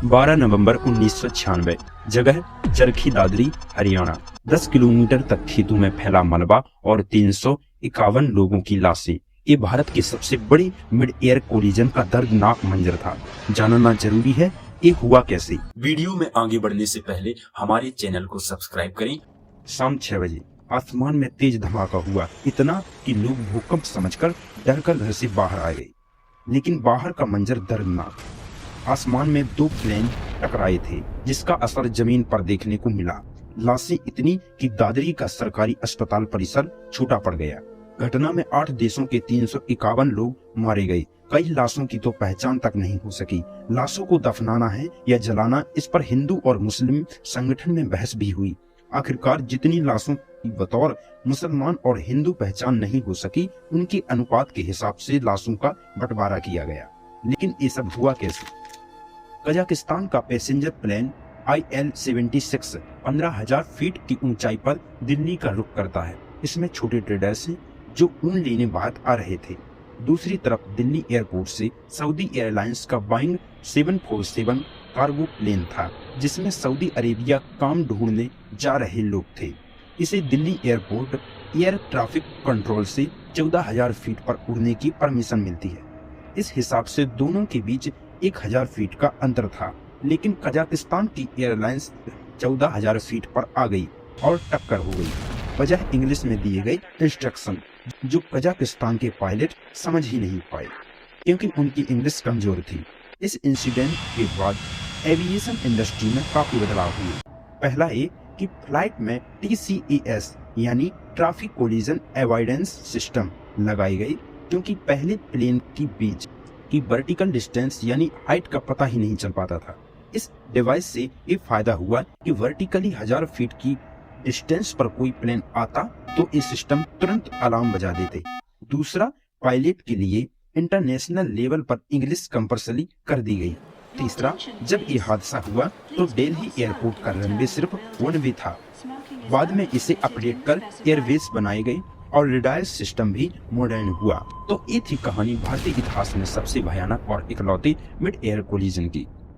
12 नवंबर 1996, जगह चरखी दादरी, हरियाणा। 10 किलोमीटर तक खेतों में फैला मलबा और 351 लोगों की लाशें। ये भारत के सबसे बड़े मिड एयर कोलिजन का दर्दनाक मंजर था। जानना जरूरी है ये हुआ कैसे। वीडियो में आगे बढ़ने से पहले हमारे चैनल को सब्सक्राइब करें। शाम 6 बजे आसमान में तेज धमाका हुआ, इतना कि लोग भूकंप समझकर डरकर घर से बाहर आ गए। लेकिन बाहर का मंजर दर्दनाक। आसमान में 2 प्लेन टकराए थे, जिसका असर जमीन पर देखने को मिला। लाशें इतनी कि दादरी का सरकारी अस्पताल परिसर छूटा पड़ गया। घटना में 8 देशों के 351 लोग मारे गए। कई लाशों की तो पहचान तक नहीं हो सकी। लाशों को दफनाना है या जलाना, इस पर हिंदू और मुस्लिम संगठन में बहस भी हुई। आखिरकार जितनी लाशों की बतौर मुसलमान और हिंदू पहचान नहीं हो सकी, उनके अनुपात के हिसाब से लाशों का बंटवारा किया गया। लेकिन ये सब हुआ कैसे? कजाकिस्तान का पैसेंजर प्लेन IL-76 15,000 फीट की ऊंचाई पर दिल्ली का रुख करता है। इसमें छोटे ट्रेडर्स हैं जो ऊन लेने भारत आ रहे थे। दूसरी तरफ दिल्ली एयरपोर्ट से सऊदी एयरलाइंस का बोइंग 747 कार्गो प्लेन था, जिसमें सऊदी अरेबिया काम ढूंढने जा रहे लोग थे। इसे Delhi airport air traffic control से 14,000 फीट पर उड़ने की परमिशन मिलती है। इस हिसाब से दोनों के बीच 1,000 फीट का अंतर था। लेकिन कजाकिस्तान की एयरलाइंस 14,000 फीट पर आ गई और टक्कर हो गई, वजह इंग्लिश में दिए गए इंस्ट्रक्शन, जो कजाकिस्तान के पायलट समझ ही नहीं पाए क्योंकि उनकी इंग्लिश कमजोर थी। इस इंसिडेंट के बाद एविएशन इंडस्ट्री में काफी बदलाव हुए। पहला ये कि फ्लाइट में TCAS यानी ट्रैफिक कोलिजन अवॉइडेंस सिस्टम लगाई गई, क्योंकि पहले प्लेन की बीच की वर्टिकल डिस्टेंस यानी हाइट का पता ही नहीं चल पाता था। इस डिवाइस से ये फायदा हुआ कि वर्टिकली 1000 फीट की डिस्टेंस पर कोई प्लेन आता तो ये सिस्टम तुरंत अलार्म बजा देते। दूसरा, पायलट के लिए इंटरनेशनल लेवल पर इंग्लिश कंपल्सरी कर दी गई। तीसरा, जब ये हादसा हुआ तो दिल्ली एयरपोर्ट का रनवे सिर्फ 1 वे था। बाद में इसे अपडेट कर एयरवेज बनाए गए और रेडार सिस्टम भी मॉडर्न हुआ। तो ये थी कहानी भारतीय इतिहास में सबसे भयानक और इकलौती मिड एयर कोलिजन की।